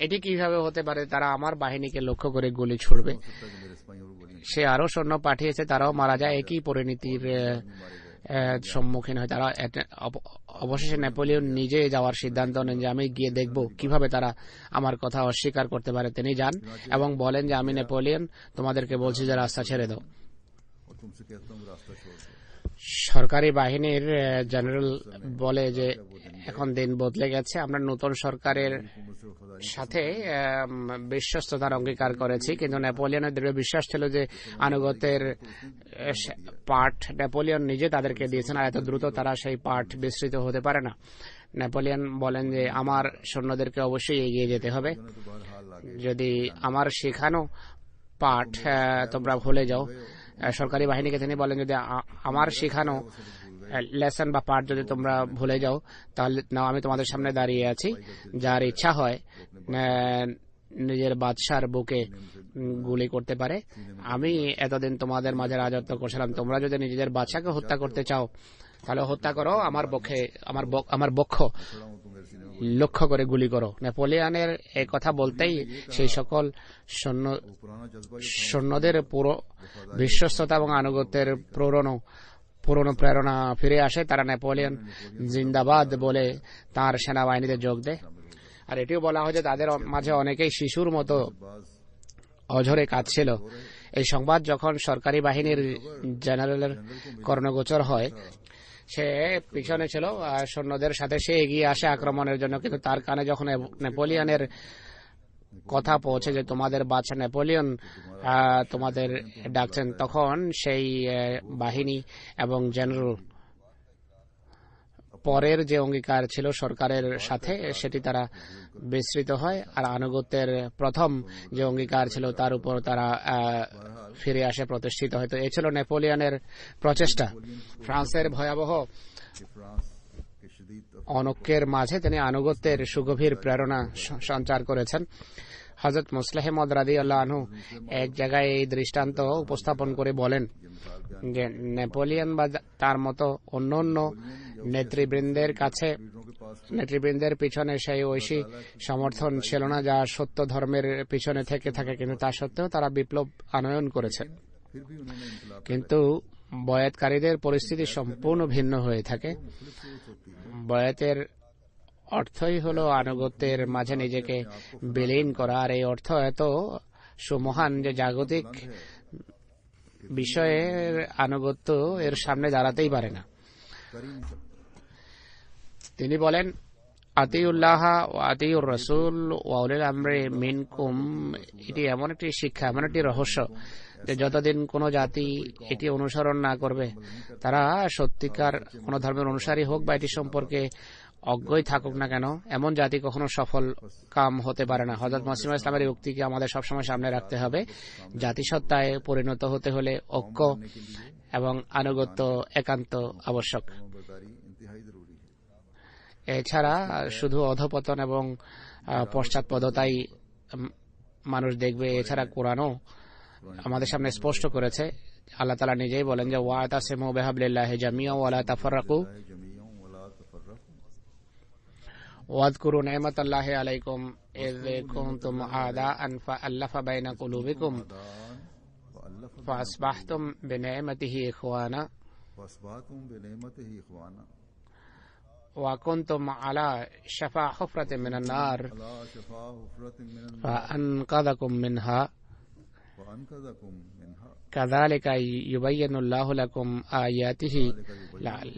এটি কিভাবে হতে পারে তারা আমার বাহিনীকে লক্ষ্য করে গুলি ছুড়বে? সে আরো সৈন্য পাঠিয়েছে, তারাও মারা যায়, একই পরিণতির সম্মুখীন হয় তারা। অবশেষে নেপোলিয়ন নিজে যাওয়ার সিদ্ধান্ত নেন যে আমি গিয়ে দেখব কিভাবে তারা আমার কথা অস্বীকার করতে পারে। তিনি যান এবং বলেন যে আমি নেপোলিয়ন, তোমাদেরকে বলছি যে রাস্তা ছেড়ে দাও। সরকারি বাহিনীর জেনারেল বলে যে এখন দিন বদলে গেছে, আমরা নতুন সরকারের সাথে বিশ্বস্ততার অঙ্গীকার করেছি। কিন্তু নেপোলিয়নের দৃঢ় বিশ্বাস ছিল যে আনুগত্যের পাঠ নেপোলিয়ন নিজে তাদেরকে দিয়েছেন, আর এত দ্রুত তারা সেই পাঠ বিস্তৃত হতে পারে না। নেপোলিয়ন বলেন যে আমার সৈন্যদেরকে অবশ্যই এগিয়ে যেতে হবে, যদি আমার শেখানো পাঠ তোমরা ভুলে যাও। সরকারি বাহিনীকে তিনি বলেন যদি আমার শেখানো লেসন বা পাঠ যদি তোমরা ভুলে যাও তাহলে নাও আমি তোমাদের সামনে দাঁড়িয়ে আছি, যার ইচ্ছা হয় নিজের বাদশার বুকে গুলি করতে পারে। আমি এতদিন তোমাদের মাঝে রাজত্ব করছিলাম, তোমরা যদি নিজেদের বাদশাকে হত্যা করতে চাও তাহলে হত্যা করো, আমার বক্ষ লক্ষ্য করে গুলি করো। নেপোলিয়নের এই কথা বলতেই সেই সকল সৈন্যদের পুরো বিশ্বস্ততা এবং আনুগত্যের পুরনো প্রেরণা ফিরে আসে। তারা নেপোলিয়ন জিন্দাবাদ বলে তার সেনাবাহিনীতে যোগ দেয়। আর এটিও বলা হয় যে তাদের মাঝে অনেকেই শিশুর মতো অঝরে কাঁদছিল। এই সংবাদ যখন সরকারি বাহিনীর জেনারেলের কর্ণগোচর হয়, সে পিছনে ছিল সৈন্যদের সাথে, সে এগিয়ে আসে আক্রমণের জন্য। কিন্তু তার কানে যখন নেপোলিয়নের কথা পৌঁছে যে তোমাদের বাদশা নেপোলিয়ন তোমাদের ডাকছেন, তখন সেই বাহিনী এবং জেনারেল পরের যে অঙ্গীকার ছিল সরকারের সাথে সেটি তারা বিস্তৃত হয়, আর আনুগত্যের প্রথম যে অঙ্গীকার ছিল তার উপর তারা ফিরে আসে, প্রতিষ্ঠিত হয়। তো এই ছিল নেপোলিয়নের প্রচেষ্টা। ফ্রান্সের ভয়াবহ অনৈক্যের মাঝে তিনি আনুগত্যের সুগভীর প্রেরণা সঞ্চার করেছেন। হযরত মুসলিহ মাউদ রাদিয়াল্লাহু আনহু এক জায়গায় এই দৃষ্টান্ত উপস্থাপন করে বলেন যে নেপোলিয়ন বা তার মতো অন্য নেতৃবৃন্দের পিছনে সেই ঐশী সমর্থন ছিল না যা সত্য ধর্মের পিছনে থেকে থাকে, কিন্তু তা সত্ত্বেও তারা বিপ্লব আনয়ন করেছে। কিন্তু বয়াতকারীদের পরিস্থিতি সম্পূর্ণ ভিন্ন হয়ে থাকে। বয়াতের অর্থই হলো আনুগত্যের মাঝে নিজেকে বিলীন করা, আর এই অর্থ এত সুমহান যে জাগতিক বিষয়ের আনুগত্য এর সামনে দাঁড়াতেই পারে না। তিনি বলেন আতিউল্লাহ ওয়া আতিউর রাসূল ওয়া উলিল আমরি মিনকুম। এটি এমন একটি শিক্ষা, এমন একটি রহস্য যে যতদিন কোনো জাতি এটি অনুসরণ না করবে, তারা সত্যিকার কোনো ধর্মের অনুসারী হোক বা এটি সম্পর্কে অজ্ঞই থাকুক না কেন, এমন জাতি কখনো সফল কাম হতে পারে না। হযরত মুসলিম ইসলামের এই উক্তিকে আমাদের সবসময় সামনে রাখতে হবে। জাতিসত্তায় পরিণত হতে হলে ঐক্য এবং আনুগত্য একান্ত আবশ্যক। এছাড়া শুধু অধপতন এবং পশ্চাৎপদতাই মানুষ দেখবে। এছাড়া কোরআনও আমাদের সামনে স্পষ্ট করেছে, আল্লাহ তাআলা নিজেই বলেন যে ওয়াতাসিমু বিহাবলিল্লাহি জামিআন ওয়া লা তাফাররাকু ওয়াযকুরু নি'মাতাল্লাহি আলাইকুম ইয কুনতুম আ'দাআন ফাআল্লাফা বাইনা কুলুবিকুম ফাসবাহতুম বিনি'মাতিহি ইখওয়ানা फसबातुम बिनेमतिही इखवाना ওয়া কুনতুম আলা শাফা হুফরাতিন মিনান নার अला शफा हुफरतिन मिनन ফাআনকাযাকুম মিনহা वअनकज़कुम मिनहा কাযালিকা ইউবাইয়িনুল্লাহু লাকুম আয়াতিহি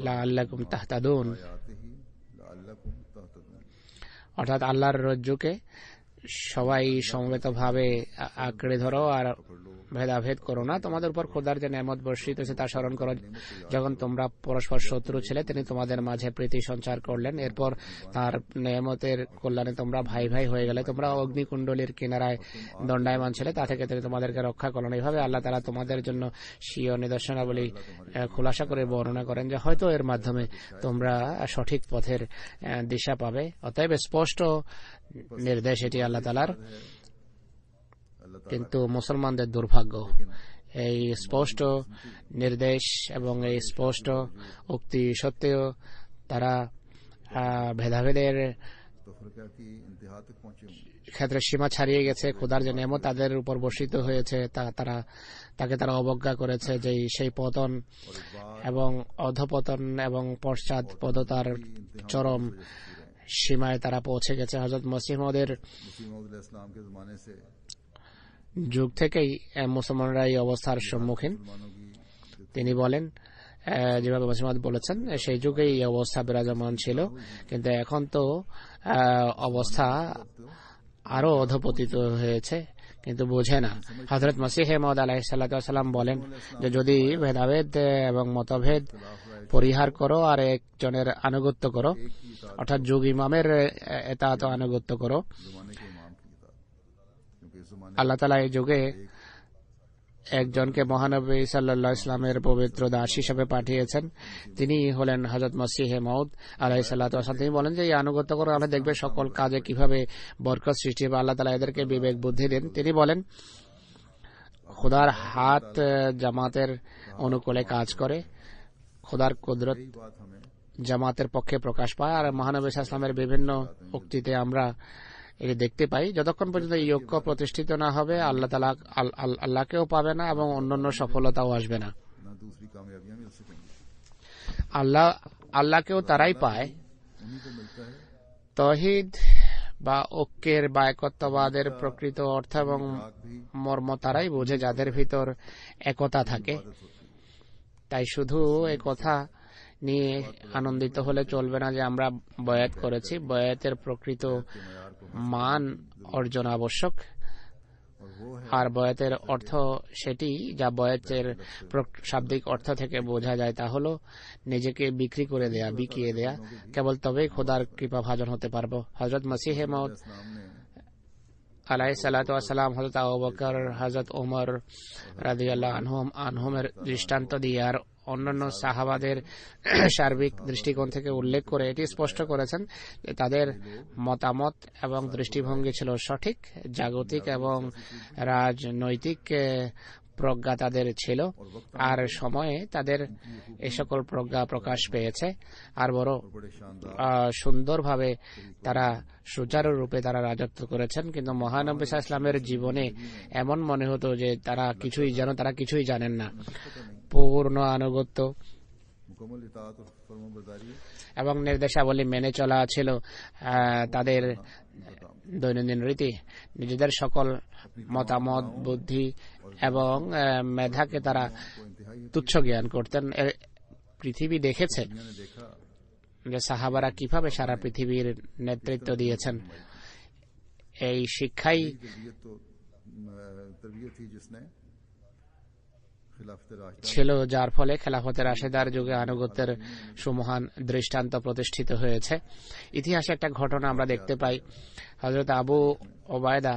লাআল্লাকুম তাহতাদুন। आयातिही लअल्लकुम तहतदून। অর্থাৎ আল্লাহর রজ্জুকে সবাই সমবেতভাবে আঁকড়ে ধরো আর ভেদাভেদ করো না। তোমাদের উপর খোদার যে নেয়ামত বর্ষিত হয়েছে তা স্মরণ করো। যখন তোমরা পরস্পর শত্রু ছিলে তিনি তোমাদের মাঝে প্রীতি সঞ্চার করলেন। এরপর তার নেয়ামতের কল্যাণে তোমরা ভাই ভাই হয়ে গেলে। তোমরা অগ্নিকুণ্ডলীর কিনারায় দণ্ডায়মান ছিলে, তা থেকে তিনি তোমাদেরকে রক্ষা করলেন। এইভাবে আল্লাহ তাআলা তোমাদের জন্য স্বীয় নিদর্শনাবলী খোলাসা করে বর্ণনা করেন যে হয়তো এর মাধ্যমে তোমরা সঠিক পথের দিশা পাবে। অতএব স্পষ্ট নির্দেশ এটি আল্লাহ তাআলার। কিন্তু মুসলমানদের দুর্ভাগ্য, এই স্পষ্ট নির্দেশ এবং এই স্পষ্ট উক্তি সত্ত্বেও তারা ভেদাভেদের ক্ষেত্রে সীমা ছাড়িয়ে গেছে। খোদার যে নেয়ামত তাদের উপর বর্ষিত হয়েছে তাকে তারা অবজ্ঞা করেছে। যে সেই পতন এবং অধপতন এবং পশ্চাৎপদতার চরম সীমায় তারা পৌঁছে গেছে। হযরত মসিহ মাউদের যুগ থেকেই মুসলমানরা এই অবস্থার সম্মুখীন। তিনি বলেন, যেভাবে মসিহ মাউদ বলেছেন, সেই যুগেই এই অবস্থা বিরাজমান ছিল, কিন্তু এখন তো অবস্থা আরো অধপতিত হয়েছে, কিন্তু বোঝে না। হযরত মসিহ মাউদ আলাইহিস সালাম বলেন যে যদি ভেদাভেদ এবং মতভেদ পরিহার করো আর একজনের আনুগত্য করো, অর্থাৎ যুগ ইমামের এতাআত আনুগত্য করো। আল্লাহ তাআলা এই যুগে একজনকে মহানবী সাল্লাল্লাহু আলাইহি ওয়াসাল্লামের পবিত্র দাস হিসেবে পাঠিয়েছেন। তিনি হলেন হযরত মসিহ মাউদ আলাইহিস সালাতু ওয়াস সালাম। তিনি বলেন যে এই আনুগত্য করে আমরা দেখবে সকল কাজে কিভাবে বরকত সৃষ্টি হবে। আল্লাহ তাআলা এদেরকে বিবেক বুদ্ধি দেন। তিনি বলেন খোদার হাত জামাতের অনুকূলে কাজ করে, খোদার কুদরত জামাতের পক্ষে প্রকাশ পায়। আর মহানবী সাল্লাল্লাহু আলাইহি ওয়াসাল্লামের বিভিন্ন উক্তিতে আমরা এটি দেখতে পাই। যতক্ষণ পর্যন্ত এই ঐক্য প্রতিষ্ঠিত না হবে আল্লাহ তাআলা আল্লাহকেও পাবে না এবং অন্যান্য সফলতাও আসবে না। আল্লাহকেও তারাই পায়। তাওহীদ বা ঐক্যের বা একত্ববাদের প্রকৃত অর্থ এবং মর্ম তারাই বোঝে যাদের ভিতর একতা থাকে। তাই শুধু এই কথা নিয়ে আনন্দিত হলে চলবে না যে আমরা বয়াত করেছি। বয়াতের প্রকৃত মান অর্জন আবশ্যক। আর বয়াতের অর্থ সেটি যা বয়াতের শাব্দিক অর্থ থেকে বোঝা যায়, তা হলো নিজেকে বিক্রি করে দেয়া, বিকিয়ে দেয়া। কেবল তবেই খোদার কৃপা ভাজন হতে পারবো। হযরত মসিহ মাউদ আলাইহিস সালাতু ওয়াস সালাম, হযরত আবু বকর, হযরত ওমর রাদিয়াল্লাহু আনহুমের দৃষ্টান্ত দিয়ে আর অন্যান্য সাহাবাদের সার্বিক দৃষ্টিকোণ থেকে উল্লেখ করে এটি স্পষ্ট করেছেন যে তাদের মতামত এবং দৃষ্টিভঙ্গি ছিল সঠিক। জাগতিক এবং রাজনৈতিক প্রজ্ঞা তাদের ছিল, আর সময়ে তাদের এই সকল প্রজ্ঞা প্রকাশ পেয়েছে। আর বড় সুন্দরভাবে তারা সুচারুরূপে তারা রাজত্ব করেছেন। কিন্তু মহানবী সাল্লাল্লাহু আলাইহি ওয়াসাল্লামের জীবনে এমন মনে হতো যে তারা কিছুই জানেন না। পূর্ণ আনুগত্য এবং নির্দেশাবলী মেনে চলা ছিল তাদের দৈনন্দিন রীতি। নিজেদের সকল মতামত, বুদ্ধি এবং মেধাকে তারা তুচ্ছ জ্ঞান করতেন। পৃথিবী দেখেছে যে সাহাবারা কিভাবে সারা পৃথিবীর নেতৃত্ব দিয়েছেন। এই শিক্ষাই ছিল যার ফলে খেলাফতের রাশেদার যুগে আনুগত্যের সুমহান দৃষ্টান্ত প্রতিষ্ঠিত হয়েছে। ইতিহাসে একটা ঘটনা আমরা দেখতে পাই। হযরত আবু ওবায়দা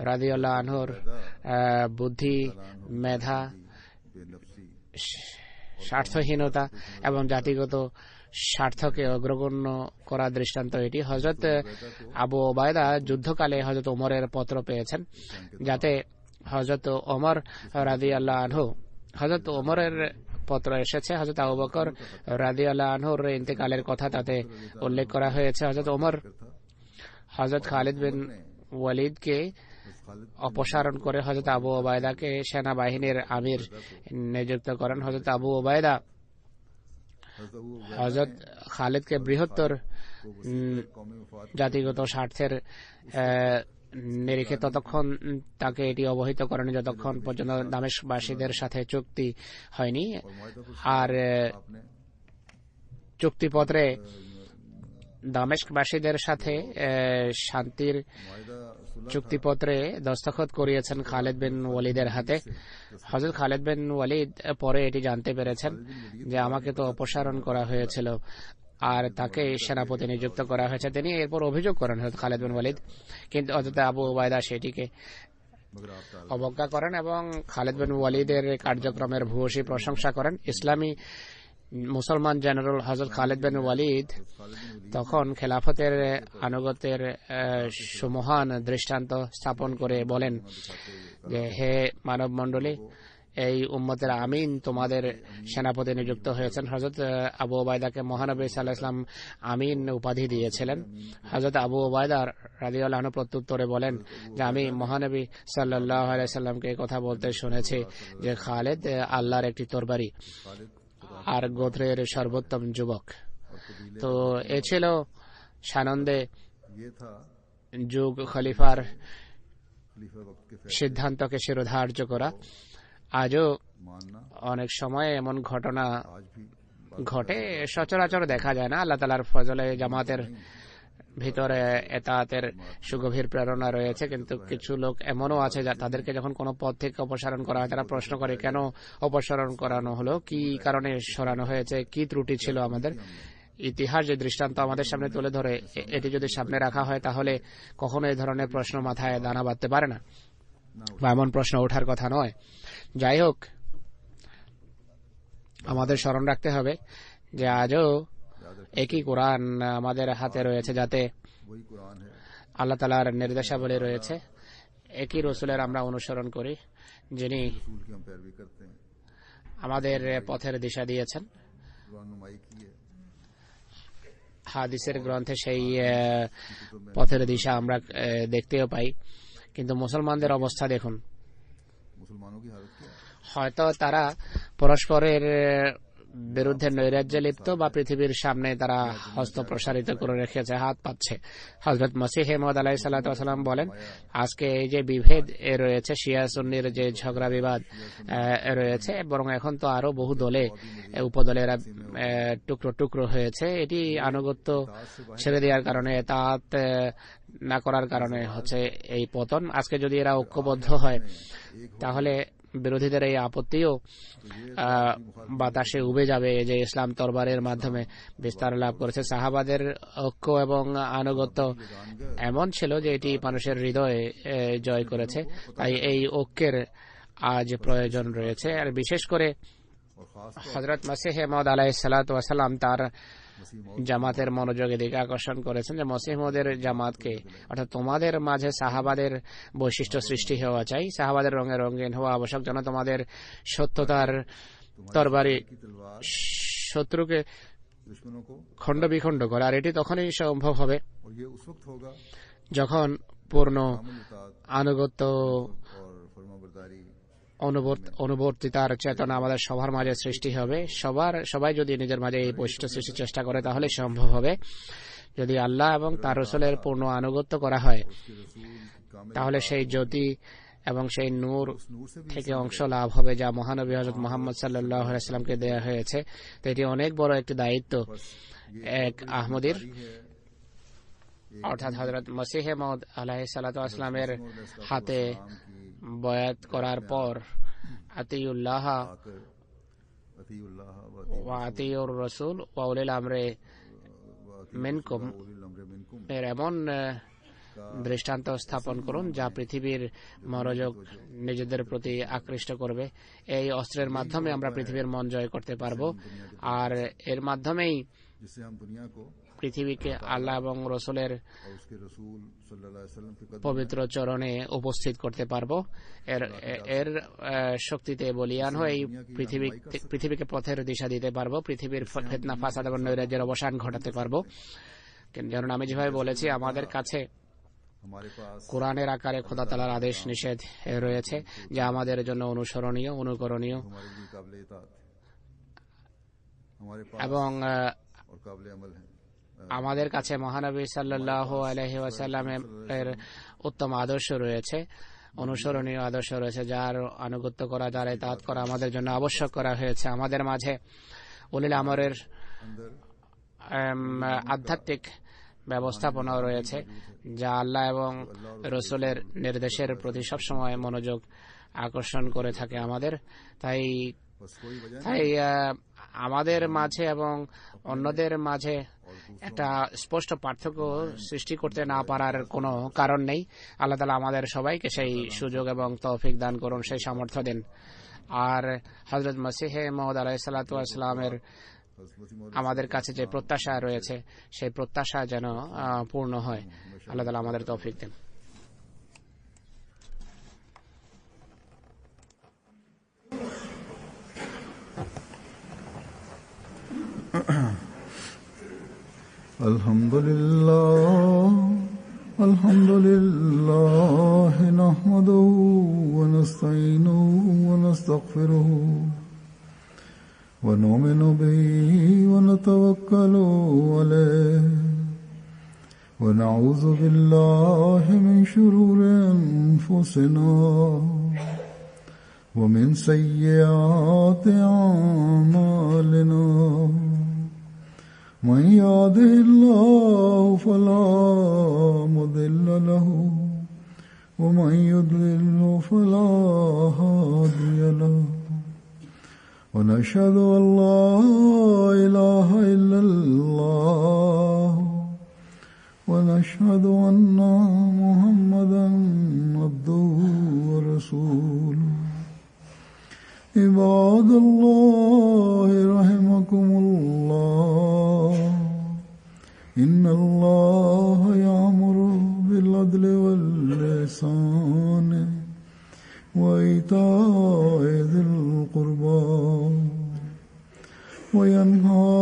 রাদিয়াল্লাহু আনহুর বুদ্ধি, মেধা, স্বার্থহীনতা এবং জাতিগত স্বার্থকে অগ্রগণ্য করা দৃষ্টান্ত এটি। হযরত আবু ওবায়দা যুদ্ধকালে হযরত ওমরের পত্র পেয়েছেন, যাতে হযরত ওমর রাদিয়াল্লাহু আনহু, হযরত ওমরের পত্র এসেছে, হযরত আবু বকর রাদিয়াল্লাহু আনহুর ইন্তেকালের কথা তাতে উল্লেখ করা হয়েছে। হযরত ওমর হযরত খালিদ বিন ওয়ালিদকে অপসারণ করে হযরত আবু ওবায়দাকে সেনাবাহিনীর আমির নিযুক্ত করেন। হযরত আবু ওবায়দা হযরত খালিদকে বৃহত্তর জাতিগত স্বার্থের নিরিখে ততক্ষণ তাকে এটি অবহিত করেন যতক্ষণ পর্যন্ত দামেস্কবাসীদের সাথে চুক্তি হয়নি। আর চুক্তিপত্রে দামেস্কবাসীদের সাথে শান্তির চুক্তিপত্রে দস্তখত করিয়েছেন খালিদ বিন ওয়ালিদের হাতে। হযরত খালিদ বিন ওয়ালিদ পরে এটি জানতে পেরেছেন যে আমাকে তো অপসারণ করা হয়েছিল আর তাকে সেনাপতি নিযুক্ত করা হয়েছে। তিনি এরপর অভিযোগ করেন হযরত খালিদ বিন ওয়ালিদ, কিন্তু হযরত আবু ওবায়দা সেটিকে অবজ্ঞা করেন এবং খালিদ বিন ওয়ালিদের কার্যক্রমের ভূয়সী প্রশংসা করেন। ইসলামী মুসলমান জেনারেল হযরত খালিদ বিন ওয়ালিদ তখন খেলাফতের আনুগত্যের সুমহান দৃষ্টান্ত স্থাপন করে বলেন যে, হে মানব মণ্ডলী, এই উম্মতের আমিন তোমাদের সেনাপতি নিযুক্ত হয়েছেন। হযরত আবু ওবায়দাকে মহানবী সাল্লাল্লাহু আলাইহি ওয়াসাল্লাম আমিন উপাধি দিয়েছিলেন। হযরত আবু ওবায়দা রাদিয়াল্লাহু আনহু প্রত্যুত্তরে বলেন যে, আমি মহানবী সাল্লাল্লাহু আলাইহি ওয়াসাল্লামকে কথা বলতে শুনেছি যে খালিদ আল্লাহর একটি তরবারি আর গোত্রের সর্বোত্তম যুবক। তো এ ছিল সানন্দে যুগ খলিফার সিদ্ধান্তকে শিরোধার্য করা। আজও অনেক সময় এমন ঘটনা ঘটে, সচরাচর দেখা যায় না। আল্লাহ তাআলার ফজলে জামাতের ভিতরে এতাতের সুগভীর প্রেরণা রয়েছে, কিন্তু কিছু লোক এমনও আছে তাদেরকে যখন কোনো পদ থেকে অপসারণ করা হয় তারা প্রশ্ন করে কেন অপসারণ করানো হলো, কি কারণে সরানো হয়েছে, কি ত্রুটি ছিল আমাদের। ইতিহাস যে দৃষ্টান্ত আমাদের সামনে তুলে ধরে এটি যদি সামনে রাখা হয় তাহলে কখনো এই ধরনের প্রশ্ন মাথায় দানা বাঁধতে পারে না বা এমন প্রশ্ন ওঠার কথা নয়। যাই হোক, আমাদের স্মরণ রাখতে হবে যে আজও একই কোরআন আমাদের হাতে রয়েছে, যাতে আল্লাহ তাআলার নির্দেশাবলী রয়েছে। একই রসুলের আমরা অনুসরণ করি, যিনি আমাদের পথের দিশা দিয়েছেন। হাদিসের গ্রন্থে সেই পথের দিশা আমরা দেখতেও পাই, কিন্তু মুসলমানদের অবস্থা দেখুন। হয়তো তারা পরস্পরের বিরুদ্ধে নৈরাজ্যে লিপ্ত বা পৃথিবীর সামনে তারা হস্ত প্রসারিত করে রেখেছে, হাত পাচ্ছে। হযরত মসিহ মাউদ আলাইহিস সালাতু ওয়াস সালাম বলেন, আজকে এই যে বিভেদ রয়েছে, শিয়া সুন্নির যে ঝগড়া বিবাদ রয়েছে, বরং এখন তো আরো বহু দলে উপদলেরা টুকরো টুকরো হয়েছে। এটি আনুগত্য ছেড়ে দেওয়ার কারণে, তাত না করার কারণে হচ্ছে এই পতন। আজকে যদি এরা ঐক্যবদ্ধ হয় তাহলে বিরোধীদের এই আপত্তিও বাতাসে উবে যাবে যে ইসলাম তরবারের মাধ্যমে বিস্তার লাভ করেছে। সাহাবাদের ঐক্য এবং আনুগত্য এমন ছিল যে এটি মানুষের হৃদয়ে জয় করেছে। তাই এই ঐক্যের আজ প্রয়োজন রয়েছে। আর বিশেষ করে হযরত মসিহ মাউদ আলাইহিস সালাতু ওয়াস সালাম তার জামাতের মনোযোগের দিকে আকর্ষণ করেছেন যে মসিহ মাউদের জামাতকে, অর্থাৎ তোমাদের মাঝে সাহাবাদের বৈশিষ্ট্য সৃষ্টি হওয়া চাই, সাহাবাদের রঙে রঙিন হওয়া আবশ্যক, যেন তোমাদের সত্যতার তরবারি শত্রুকে খণ্ড বিখণ্ড করে। আর এটি তখনই সম্ভব হবে যখন পূর্ণ আনুগত্য অনুবর্তিতার চেতনা আমাদের সবার মাঝে সৃষ্টি হবে। সবাই যদি নিজের মাঝে এই বৈশিষ্ট্য সৃষ্টির চেষ্টা করে তাহলে সম্ভব হবে। যদি আল্লাহ এবং তার রাসূলের পূর্ণ আনুগত্য করা হয় তাহলে সেই জ্যোতি এবং সেই নূর থেকে অংশ লাভ হবে যা মহানবী হযরত মুহাম্মদ সাল্লাল্লাহু আলাইহি ওয়াসাল্লামকে দেয়া হয়েছে। তো এটি অনেক বড় একটি দায়িত্ব এক আহমদীর, অর্থাৎ হযরত মসিহ মাউদ আলাইহিস সালাতু ওয়াস সালামের হাতে বয়াত করার পর আতিউল্লাহ ওয়া আতিউর রাসূল ওয়া উলিল আমরি মিনকুম এর এমন দৃষ্টান্ত স্থাপন করুন যা পৃথিবীর মনোযোগ নিজেদের প্রতি আকৃষ্ট করবে। এই অস্ত্রের মাধ্যমে আমরা পৃথিবীর মন জয় করতে পারবো, আর এর মাধ্যমেই পৃথিবীকে আল্লাহ এবং রাসূলের পবিত্র চরণে উপস্থিত করতে পারবো। এর শক্তিতে বলিয়ান হয়ে পৃথিবীকে পথের দিশা দিতে পারবো, পৃথিবীর ফিতনা ফাসাদ এবং নৈরাজ্যের অবসান ঘটাতে পারবো। যেমন আমি যেভাবে বলেছি, আমাদের কাছে हमारे पास কোরআনের আকারে খোদা তাআলার আদেশ নিষেধ রয়েছে যা আমাদের জন্য অনুসরণীয় অনুকরণীয় हमारे लिए काबिल इताअत है, हमारे पास এবং और काबिल अमल है। আমাদের কাছে মহানবী সাল্লাল্লাহু আলাইহি ওয়াসাল্লামের উত্তম আদর্শ রয়েছে, অনুসরণীয় আদর্শ রয়েছে, যার আনুগত্য করা, যার ইতাআত করা আমাদের জন্য আবশ্যক করা হয়েছে। আমাদের মাঝে উলিল আমরের আধ্যাত্মিক ব্যবস্থাপনাও রয়েছে যা আল্লাহ এবং রসুলের নির্দেশের প্রতি সবসময় মনোযোগ আকর্ষণ করে থাকে আমাদের। তাই আমাদের মাঝে এবং অন্যদের মাঝে একটা স্পষ্ট পার্থক্য সৃষ্টি করতে না পারার কোনো কারণ নেই। আল্লাহ তাআলা আমাদের সবাইকে সেই সুযোগ এবং তৌফিক দান করুন, সেই সামর্থ্য দিন। আর হযরত মসিহ মউদ আলাইহিস সালাতু ওয়াস সালামের আমাদের কাছে যে প্রত্যাশা রয়েছে সেই প্রত্যাশা যেন পূর্ণ হয়। আল্লাহ তাআলা আমাদের তৌফিক দিন। আলহামদুলিল্লাহ নাহমাদুহু ওয়া নাস্তাঈনুহু ওয়া নাস্তাগফিরুহু ونؤمن به ونتوكل عليه ونعوذ بالله من شرور أنفسنا ومن سيئات أعمالنا من يهده الله فلا مضل له ومن يضلل فلا هادي له ونشهد أن لا إله إلا الله ونشهد أن محمدا عبده ورسوله عباد الله رحمكم الله إن الله يأمر بالعدل والإحسان وإيتاء ذي القربى وينهى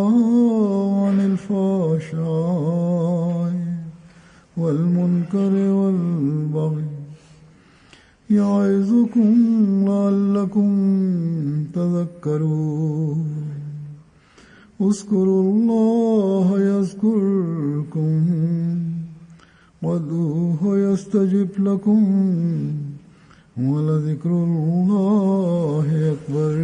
عن الفحشاء والمنكر والبغي يعظكم لعلكم تذكرون اذكروا الله يذكركم وادعوه يستجب لكم ولذكر الله أكبر